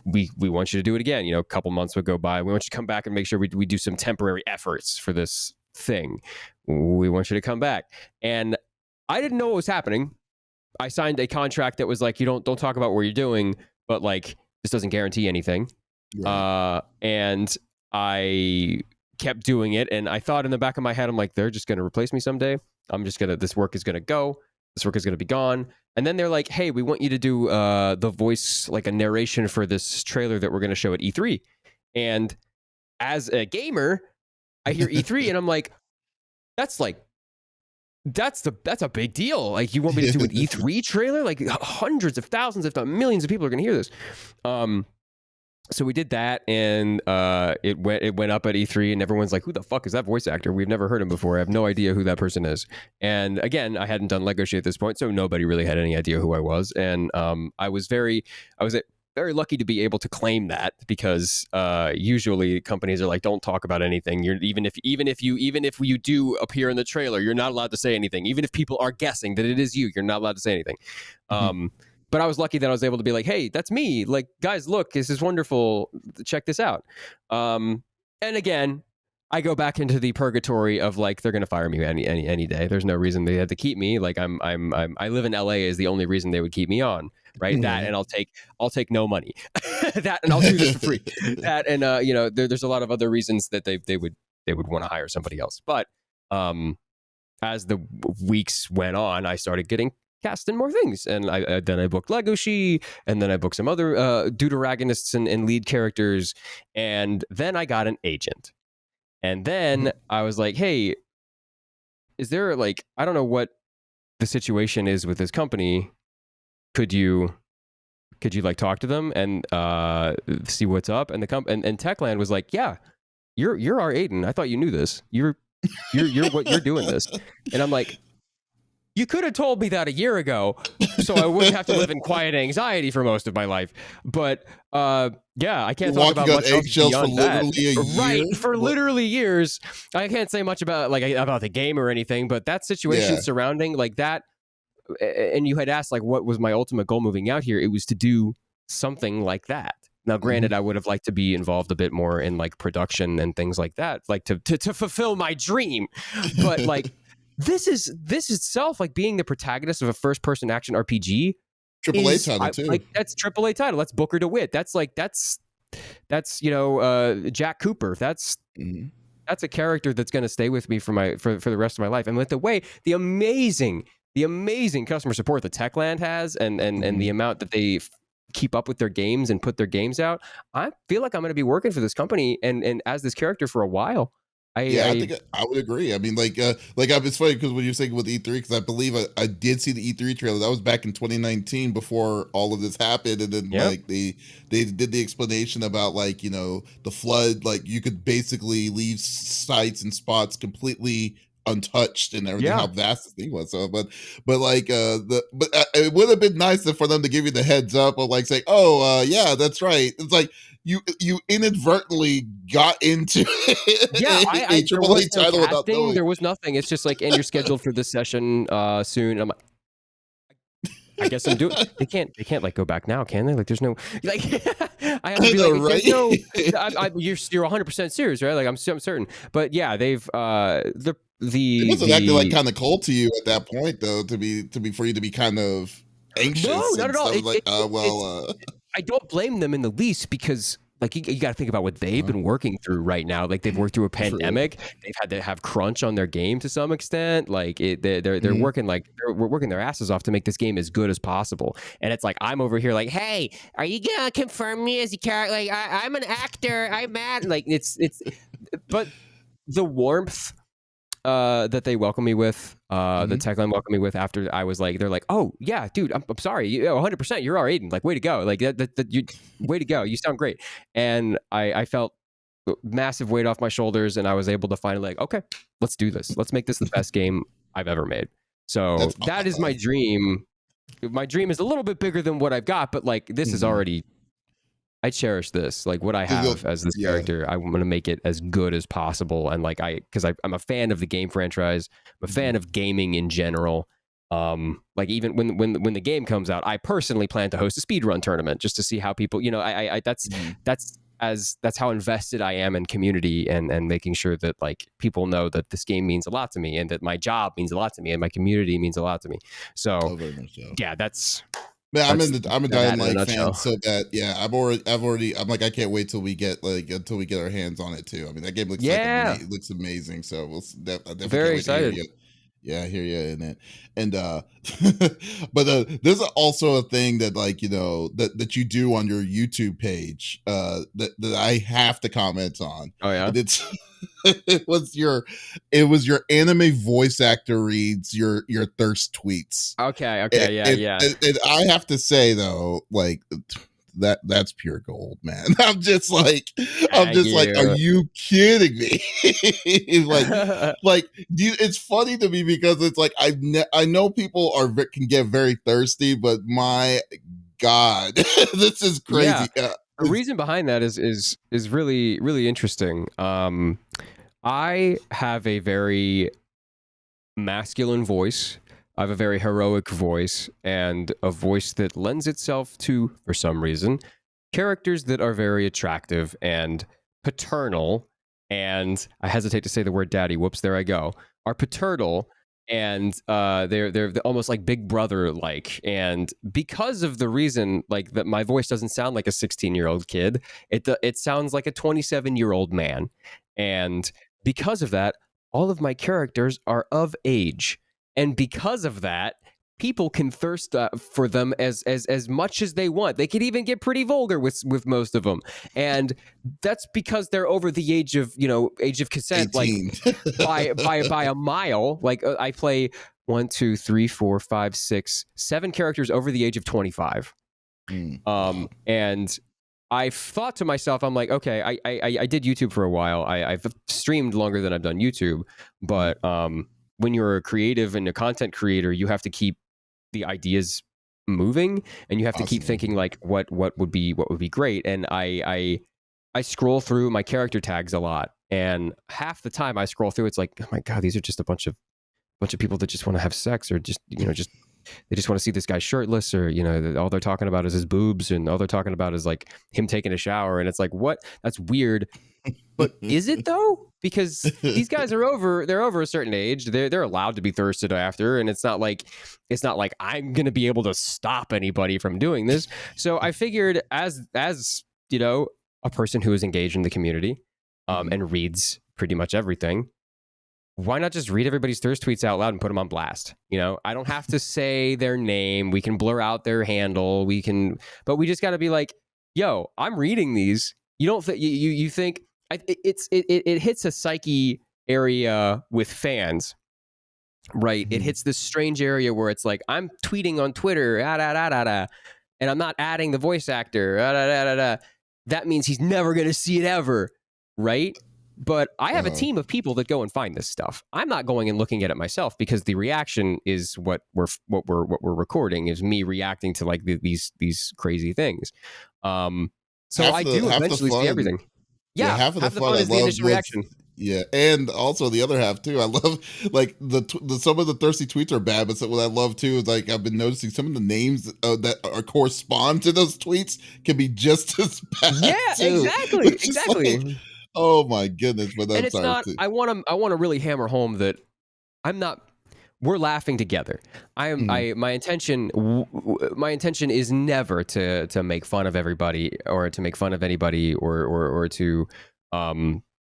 We want you to do it again. A couple months would go by. We want you to come back and make sure we do some temporary efforts for this thing. We want you to come back." And I didn't know what was happening. I signed a contract that was like, you don't talk about what you're doing, but like this doesn't guarantee anything. Right. And I kept doing it, and I thought in the back of my head, I'm like, they're just going to replace me someday. This work is going to go. This work is going to be gone. And then they're like, hey, we want you to do the voice, like a narration for this trailer that we're going to show at E3. And as a gamer, I hear E3 and I'm like, that's a big deal. Like, you want me to do an E3 trailer? Like, hundreds of thousands, if not millions of people are going to hear this. So we did that, and it went up at E3, and everyone's like, who the fuck is that voice actor? We've never heard him before. I have no idea who that person is. And again, I hadn't done Legoshi at this point, so nobody really had any idea who I was. And I was very lucky to be able to claim that, because usually companies are like, don't talk about anything. Even if you do appear in the trailer, you're not allowed to say anything. Even if people are guessing that it is you, you're not allowed to say anything. But I was lucky that I was able to be like, hey, that's me. Like, guys, look, this is wonderful. Check this out. And again, I go back into the purgatory of like, they're going to fire me any day. There's no reason they had to keep me. Like, I live in LA is the only reason they would keep me on. Right. That, and I'll take no money. That, and I'll do this for free. That, and there's a lot of other reasons that they would want to hire somebody else. But as the weeks went on, I started getting cast in more things, and then I booked Legoshi, and then I booked some other deuteragonists and lead characters, and then I got an agent, and then I was like, hey, is there, like, I don't know what the situation is with this company, could you like talk to them and see what's up? And and Techland was like, yeah, you're our Aiden. I thought you knew this. You're what you're doing this. And I'm like, you could have told me that a year ago, so I wouldn't have to live in quiet anxiety for most of my life. But yeah, I can't talk about much else beyond that. Right, for literally years. I can't say much about the game or anything, but that situation surrounding like that. And you had asked like, what was my ultimate goal moving out here? It was to do something like that. Now, granted, I would have liked to be involved a bit more in like production and things like that, like to fulfill my dream. But like, this itself, like being the protagonist of a first-person action RPG, AAA title too. Like, that's AAA title. That's Booker DeWitt. That's Jack Cooper. That's a character that's going to stay with me for the rest of my life. And with the amazing customer support that Techland has, and the amount that they keep up with their games and put their games out, I feel like I'm going to be working for this company and as this character for a while. I think I would agree. I mean, it's funny because when you're saying with E3, because I believe I did see the E3 trailer. That was back in 2019 before all of this happened, and then like they did the explanation about like the flood. Like, you could basically leave sites and spots completely untouched and everything. How vast this thing was. So, but it would have been nice for them to give you the heads up of like saying, oh yeah, that's right. It's like you inadvertently got into a AAA title without knowing. There was nothing. It's just like, and you're scheduled for this session soon. I'm like, I guess I'm doing. They can't like go back now, can they? Like, there's no like. I have to be like, right? You're 100% serious, right? Like, I'm certain. But yeah, they've it wasn't acting like kind of cold to you at that point, though. To be for you to be kind of anxious. No, not at all. I don't blame them in the least, because like, you got to think about what they've been working through right now. Like, they've worked through a pandemic. They've had to have crunch on their game to some extent. Like, they're working they're working their asses off to make this game as good as possible. And it's like, I'm over here like, hey, are you gonna confirm me as a character? Like, I'm an actor. I'm mad. Like, it's but the warmth that they welcome me with, the Techland welcomed me with after I was like, they're like, oh yeah, dude, I'm sorry, 100%, you're our Aiden, like, way to go, like way to go, you sound great. And I felt massive weight off my shoulders, and I was able to finally like, okay, let's do this, let's make this the best game I've ever made. So that is my dream. My dream is a little bit bigger than what I've got, but like, this is already I cherish this. Like what I So have as this yeah. character, I want to make it as good as possible. And like because I'm a fan of the game franchise, I'm a fan of gaming in general. Like even when the game comes out, I personally plan to host a speedrun tournament just to see how people, I Mhm. that's how invested I am in community and making sure that like people know that this game means a lot to me and that my job means a lot to me and my community means a lot to me. So Oh, very much so. yeah, Man, that's I'm a that Dying in a Light fan, nutshell. so that yeah, I'm like I can't wait till we get until we get our hands on it too. I mean, that game looks like Yeah, looks amazing, so I definitely can't very wait to hear excited. you. Yeah, I hear you in it. And but there's also a thing that like, that you do on your YouTube page that I have to comment on. Oh yeah. And it's it was your anime voice actor reads your thirst tweets. Okay. And, Okay. Yeah. and, Yeah. and I have to say though, like that's pure gold, man. I'm Thank just like, are you. you kidding me? It's funny to me because it's like I know people can get very thirsty, but my God, this is Yeah. crazy. The reason behind that is really really interesting. I have a very masculine voice. I have a very heroic voice and a voice that lends itself to, for some reason, characters that are very attractive and paternal. And I hesitate to say the word daddy. Whoops, there I go. Are paternal and they're almost like big brother like. And because of the reason like that, my voice doesn't sound like a 16-year-old kid. It sounds like a 27-year-old man. And because of that, all of my characters are of age, and because of that, people can thirst for them as much as they want. They can even get pretty vulgar with most of them, and that's because they're over the age of consent, like 18. by a mile. Like I play one, two, three, four, five, six, seven characters over the age of 25. Wow. And I thought to myself, I'm like, okay, I did YouTube for a while. I've streamed longer than I've done YouTube, Mm. but when you're a creative and a content creator, you have to keep the ideas moving, and you have to keep Constantly. thinking like, what would be great. And I scroll through my character tags a lot, and half the time I scroll through, it's like, oh my god, these are just a bunch of people that just want to have sex, or just just they just want to see this guy shirtless, or all they're talking about is his boobs, and all they're talking about is like him taking a shower. And it's like, what? That's weird. But is it though? Because these guys they're over a certain age. They're allowed to be thirsted after, and it's not like I'm gonna be able to stop anybody from doing this. So I figured, as a person who is engaged in the community, Mhm. and reads pretty much everything, why not just read everybody's thirst tweets out loud and put them on blast? I don't have to say their name. We can blur out their handle. But we just got to be like, yo, I'm reading these. You don't think you think it hits a psyche area with fans, right? It Mhm. hits this strange area where it's like, I'm tweeting on Twitter, and I'm not adding the voice actor, that means he's never going to see it ever, right? But I have a Uh-huh. team of people that go and find this stuff. I'm not going and looking at it myself, because the reaction is what we're recording, is me reacting to like these crazy things. Um, so I do Half the eventually see fun. everything. Yeah, Yeah, half of the half the fun fun I is the love initial was reaction. yeah, and also the other half too. I love like some of the thirsty tweets are bad, but what I love too is like I've been noticing some of the names that are correspond to those tweets can be just as Yeah, bad too, exactly, which is exactly. like, oh my goodness. But And I'm it's sorry not. too. I want to really hammer home that I'm not. We're laughing together. I am. Mhm. I my intention is never to make fun of everybody, or to make fun of anybody, or to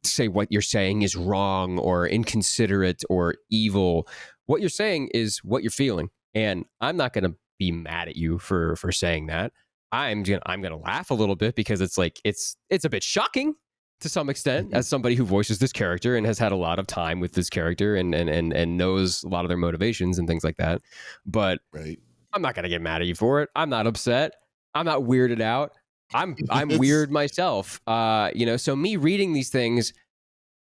say what you're saying is wrong or inconsiderate or evil. What you're saying is what you're feeling, and I'm not going to be mad at you for saying that. I'm gonna laugh a little bit, because it's like it's a bit shocking to some extent, Mhm. as somebody who voices this character and has had a lot of time with this character, and knows a lot of their motivations and things like that. But Right. I'm not gonna get mad at you for it. I'm not upset. I'm not weirded out. I'm It's weird myself. So me reading these things,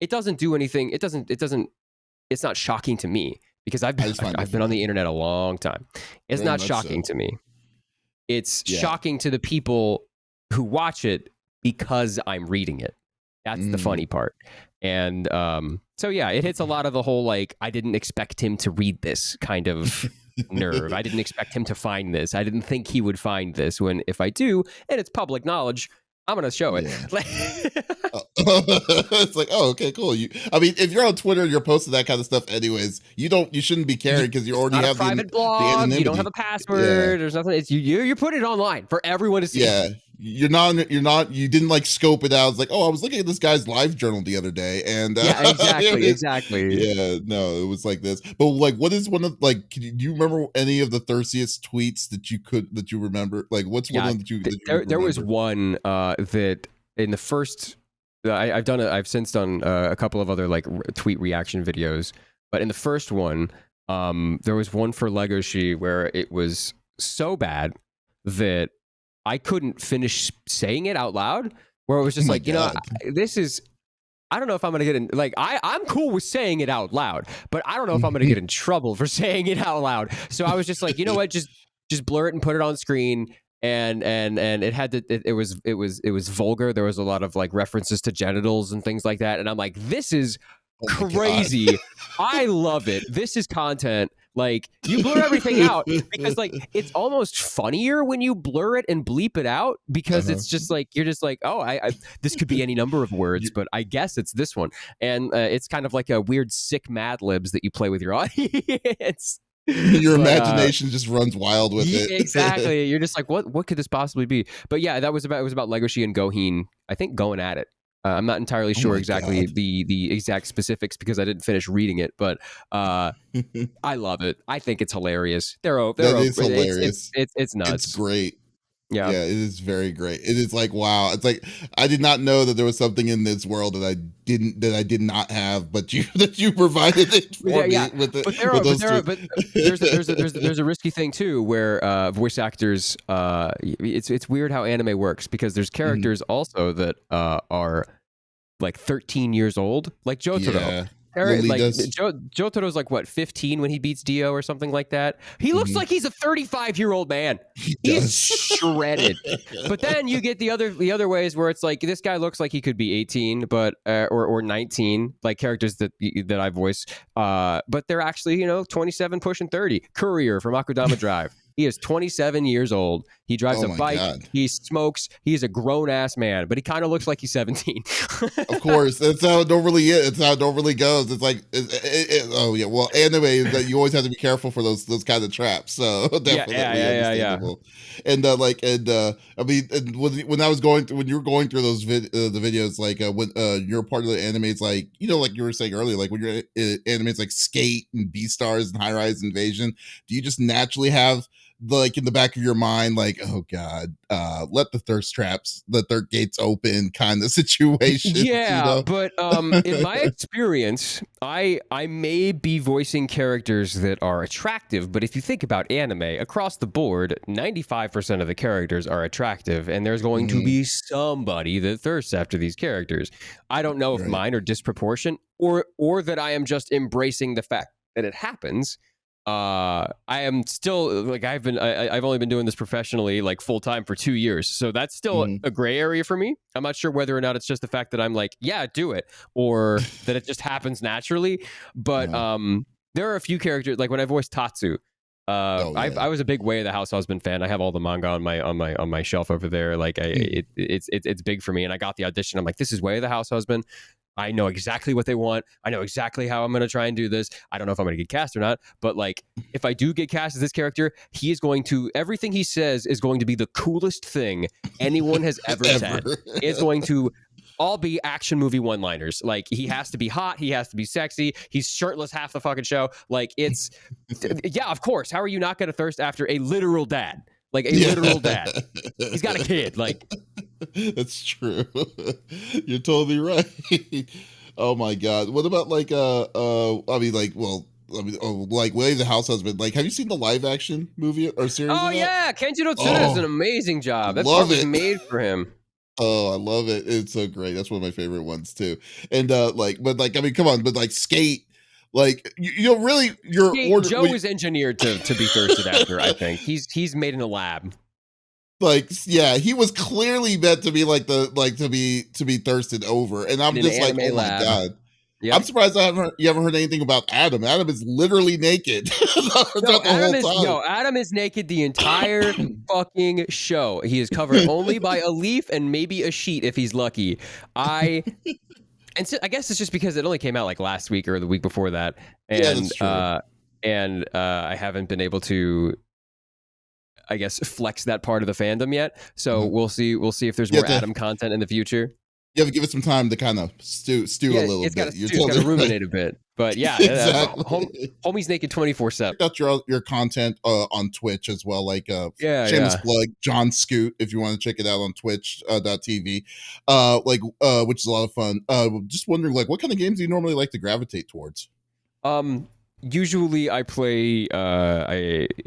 it doesn't do anything. It's not shocking to me, because I've I just find it I've been on the fun. internet a long time. It's Very not much shocking so. to me. It's Yeah. shocking to the people who watch it because I'm reading it. That's the funny part. And so yeah, it hits a lot of the whole like, I didn't expect him to read this kind of nerve. I didn't expect him to find this. I didn't think he would find this, when if I do, and it's public knowledge, I'm gonna show it. It's like, oh, okay, cool. I mean, if you're on Twitter, you're posting that kind of stuff anyways. You shouldn't be caring because you already Not have a private the blog. anonymity. You don't have a password. There's nothing. It's you put it online for everyone to see. Yeah, you didn't like scope it out. It's like, oh, I was looking at this guy's live journal the other day, and yeah, exactly. Yeah, no, it was like this. But like, what is one of like? Do you remember any of the thirstiest tweets that you remember? Like, what's one that you? There was one that in the first. I've since done a couple of other like tweet reaction videos, but in the first one, there was one for Legoshi where it was so bad that I couldn't finish saying it out loud. Where it was just like, this is. I don't know if I'm gonna get in. Like, I'm cool with saying it out loud, but I don't know if I'm gonna get in trouble for saying it out loud. So I was just like, you know what, just blur it and put it on screen. And it had to. It was vulgar. There was a lot of like references to genitals and things like that. And I'm like, this is crazy. I love it. This is content. Like, you blur everything out because like it's almost funnier when you blur it and bleep it out, because it's just like you're just like, oh, I this could be any number of words, but I guess it's this one. And it's kind of like a weird sick Mad Libs that you play with your audience. Your imagination just runs wild with it. Exactly. You're just like, what could this possibly be? But yeah, it was about Legoshi and Goheen, I think, going at it. I'm not entirely sure exactly the exact specifics because I didn't finish reading it, but I love it. I think it's hilarious. It's hilarious. It's nuts. It's great. Yeah, it is very great. It is like, wow. It's like, I did not know that there was something in this world that I did not have, but you provided it for me with it. But there's a risky thing too, where voice actors, it's weird how anime works, because there's characters also that are like 13 years old, like Jotaro. Yeah. Like Jotaro's like what, 15 when he beats Dio or something like that. He looks like he's a 35-year-old man. He's shredded. But then you get the other ways where it's like, this guy looks like he could be 18, but or 19, like characters that I voice. But they're actually 27 pushing 30. Courier from Akudama Drive. He is 27 years old. He drives a bike. God. He smokes. He's a grown-ass man, but he kind of looks like he's 17. Of course. That's how it normally is. It's how it normally goes. It's like, oh, yeah. Well, anyway, you always have to be careful for those kind of traps. So definitely. Yeah. And I mean, when I was when you were going through those the videos, like when you're part of the animes, like, like you were saying earlier, like when you're animes like Skate and Beastars and High Rise Invasion, do you just naturally have, like, in the back of your mind, like, oh god, let the thirst gates open kind of situation? But in my experience, I may be voicing characters that are attractive, but if you think about anime across the board, 95% of the characters are attractive, and there's going to be somebody that thirsts after these characters. I don't know if mine are disproportionate or that I am just embracing the fact that it happens. I am still, like, I've only been doing this professionally, like, full time for 2 years, so that's still a gray area for me. I'm not sure whether or not it's just the fact that I'm like, yeah, do it, or that it just happens naturally. But there are a few characters, like when I voiced Tatsu. I was a big Way of the House Husband fan. I have all the manga on my shelf over there. Like, it's big for me. And I got the audition. I'm like, this is Way of the House Husband. I know exactly what they want. I know exactly how I'm going to try and do this. I don't know if I'm going to get cast or not, but like, if I do get cast as this character, he is going to, everything he says is going to be the coolest thing anyone has ever said. It's going to all be action movie one-liners. Like, he has to be hot. He has to be sexy. He's shirtless half the fucking show. Like, it's, yeah, of course. How are you not going to thirst after a literal dad? Like, a literal dad. He's got a kid. Like, that's true. You're totally right. Oh my god. What about like like Way of the House Husband? Like, have you seen the live action movie or series? Oh yeah, Kenjiro Tsuda does an amazing job. That's probably made for him. Oh, I love it. It's so great. That's one of my favorite ones too. And I mean, come on, but like Skate, like really, Joe is engineered to be thirsted after. I think he's made in a lab. Like, yeah, he was clearly meant to be like to be thirsted over, and I'm In an just like, oh anime my lab. god. I'm Yep. surprised you haven't heard anything about Adam. Adam is literally naked throughout the whole Adam is naked the entire time. fucking show. He is covered only by a leaf and maybe a sheet if he's lucky. I guess it's just because it only came out like last week or the week before that, Yeah, that's and true. I haven't been able to, I guess, flex that part of the fandom yet. So Uh-huh. we'll see. We'll see if there's You more have to Adam content in the future. you have to give it some time to kind of stew a Yeah, little it's got to bit. You're stew. It's got to totally right. ruminate a bit. But yeah, Exactly. homie's naked 24/7. Check out your content on Twitch as well. Like Yeah, shameless yeah. plug, John Scoot, if you want to check it out on Twitch .tv. Which is a lot of fun. Just wondering, like, what kind of games do you normally like to gravitate towards? Usually I play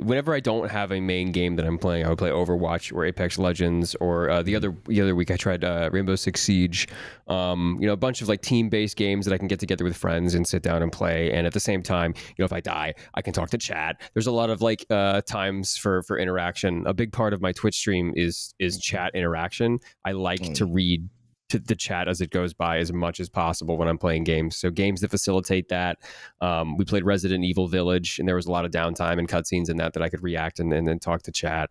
whenever I don't have a main game that I'm playing, I would play Overwatch or Apex Legends, or the other week I tried Rainbow Six Siege. A bunch of like team-based games that I can get together with friends and sit down and play. And at the same time, if I die, I can talk to chat. There's a lot of like times for interaction. A big part of my Twitch stream is chat interaction. I like to read to the chat as it goes by as much as possible when I'm playing games. So games that facilitate that. We played Resident Evil Village, and there was a lot of downtime and cutscenes in that I could react and then talk to chat.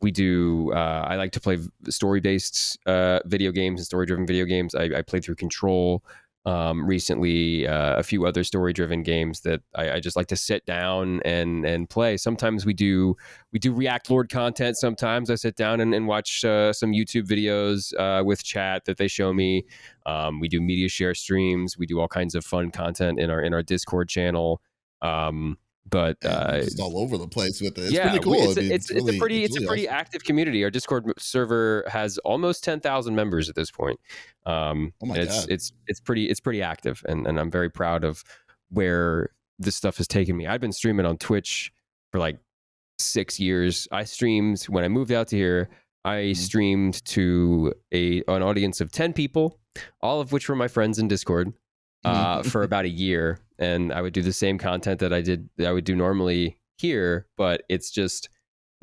We do. I like to play story-based video games and story-driven video games. I played through Control recently, a few other story-driven games that I just like to sit down and play. Sometimes we do React Lord content. Sometimes I sit down and watch some YouTube videos with chat that they show me. We do media share streams. We do all kinds of fun content in our Discord channel. But You're just all over the place with it. It's yeah, pretty cool. I mean, it's it's a really pretty awesome. active community. Our Discord server has almost 10,000 members at this point. Oh my It's god. pretty active, and I'm very proud of where this stuff has taken me. I've been streaming on Twitch for like 6 years. I streamed when I moved out to here. I streamed to an audience of 10 people, all of which were my friends in Discord, for about a year. And I would do the same content that I would do normally here, but it's just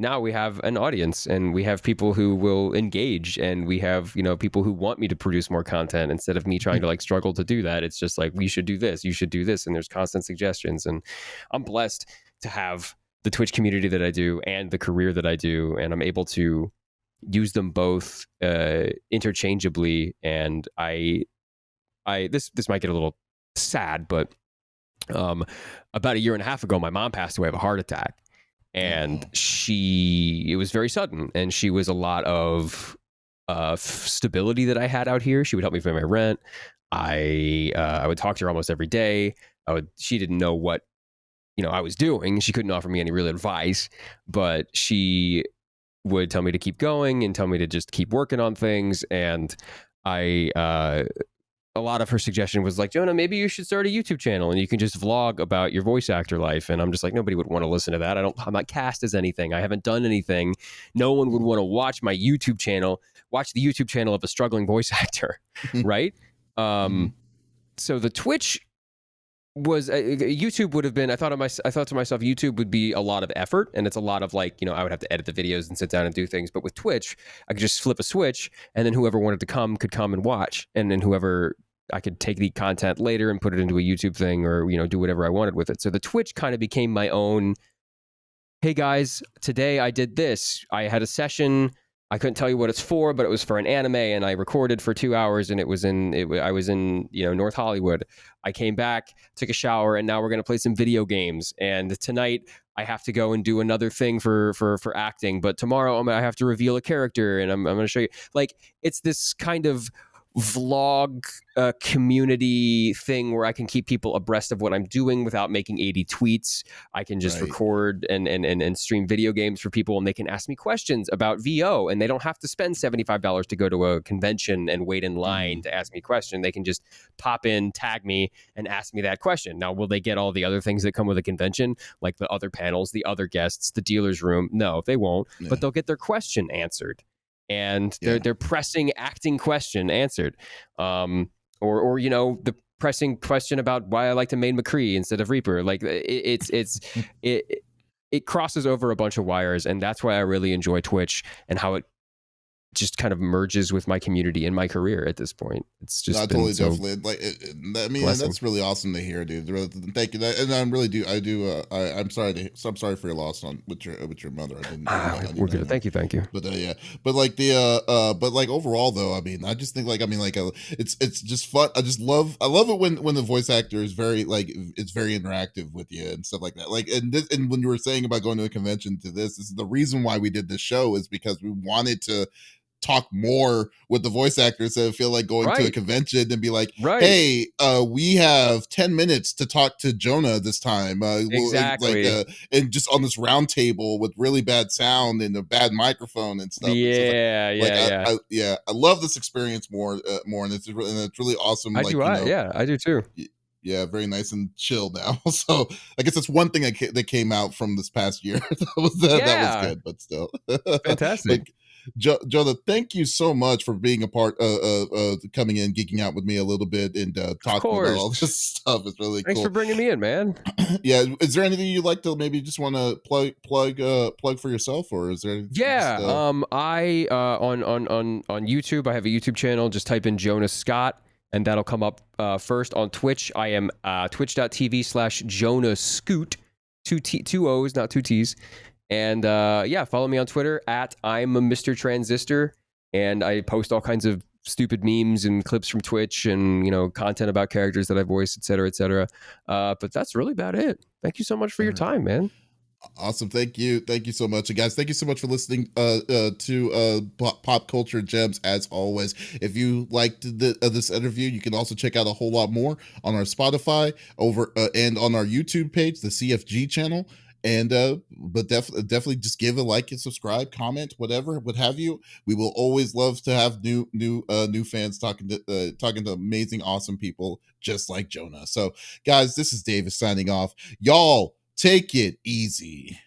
now we have an audience and we have people who will engage, and we have, people who want me to produce more content instead of me trying to like struggle to do that. It's just like, we should do this, you should do this. And there's constant suggestions. And I'm blessed to have the Twitch community that I do and the career that I do. And I'm able to use them both interchangeably. And this might get a little sad, but about a year and a half ago, my mom passed away of a heart attack, and it was very sudden, and she was a lot of stability that I had out here. She would help me pay my rent. I would talk to her almost every day. She didn't know what I was doing. She couldn't offer me any real advice, but she would tell me to keep going and tell me to just keep working on things. And a lot of her suggestion was like, Jonah, maybe you should start a YouTube channel and you can just vlog about your voice actor life. And I'm just like, nobody would want to listen to that. I'm not cast as anything. I haven't done anything. No one would want to watch my YouTube channel, watch the YouTube channel of a struggling voice actor. Right. So the Twitch was YouTube would have been, I thought to myself, YouTube would be a lot of effort, and it's a lot of like, I would have to edit the videos and sit down and do things. But with Twitch, I could just flip a switch, and then whoever wanted to come could come and watch, and then whoever, I could take the content later and put it into a YouTube thing, or do whatever I wanted with it. So the Twitch kind of became my own, hey guys, today I did this. I had a session. I couldn't tell you what it's for, but it was for an anime, and I recorded for 2 hours, and I was in North Hollywood. I came back, took a shower, and now we're going to play some video games. And tonight I have to go and do another thing for acting, but tomorrow I have to reveal a character, and I'm going to show you. Like, it's this kind of vlog community thing where I can keep people abreast of what I'm doing without making 80 tweets. I can just record and stream video games for people, and they can ask me questions about VO, and they don't have to spend $75 to go to a convention and wait in line to ask me a question. They can just pop in, tag me, and ask me that question. Now, will they get all the other things that come with a convention, like the other panels, the other guests, the dealer's room? No, they won't, but they'll get their question answered. And their pressing acting question answered, or the pressing question about why I like to main McCree instead of Reaper. Like it's it crosses over a bunch of wires, and that's why I really enjoy Twitch and how it just kind of merges with my community and my career at this point. It's No, just been totally, so definitely. Like, I mean, and blessing. that's really awesome to hear, dude. Thank you, and I really do. I do. I'm sorry I'm sorry for your loss on with your mother. I We're didn't know good. that. Thank you. Thank you. But yeah, but like the but like overall though, I mean, I just think like I mean like it's just fun. I love it when the voice actor is very like it's very interactive with you and stuff like that. Like and when you were saying about going to a convention to this is the reason why we did this show is because we wanted to talk more with the voice actors that feel like going to a Right. convention and be like, Right. hey, we have 10 minutes to talk to Jonah this time. Exactly. And just on this round table with really bad sound and a bad microphone and stuff. And so it's Yeah. like Yeah. Yeah. yeah, I love this experience more, and it's really awesome. I Like, do. Yeah, I do too. yeah, very nice and chill now. So I guess that's one thing that came out from this past year. That was Yeah. good, but still. Fantastic. But Jonah, thank you so much for being a part, coming in, geeking out with me a little bit, and Of talking about all course. this stuff. It's really Thanks for cool. bringing me in, man. Yeah, is there anything you'd like to maybe just want to plug for yourself, or is there just Yeah. I on YouTube, I have a YouTube channel. Just type in Jonah Scott, and that'll come up first. On Twitch, I am twitch.tv/Jonah Scoot, two O's, not two T's. And yeah, follow me on Twitter at I'm a Mr. Transistor, and I post all kinds of stupid memes and clips from Twitch, and content about characters that I voice, et cetera, et cetera. But that's really about it. Thank you so much for your time, man. awesome? Thank you so much, and guys. Thank you so much for listening to Pop Culture Gems. As always, if you liked this interview, you can also check out a whole lot more on our Spotify and on our YouTube page, the CFG channel. And but definitely just give a like and subscribe, comment, whatever, what have you. We will always love to have new fans talking to amazing, awesome people just like Jonah. So, guys, this is Davis signing off. Y'all take it easy.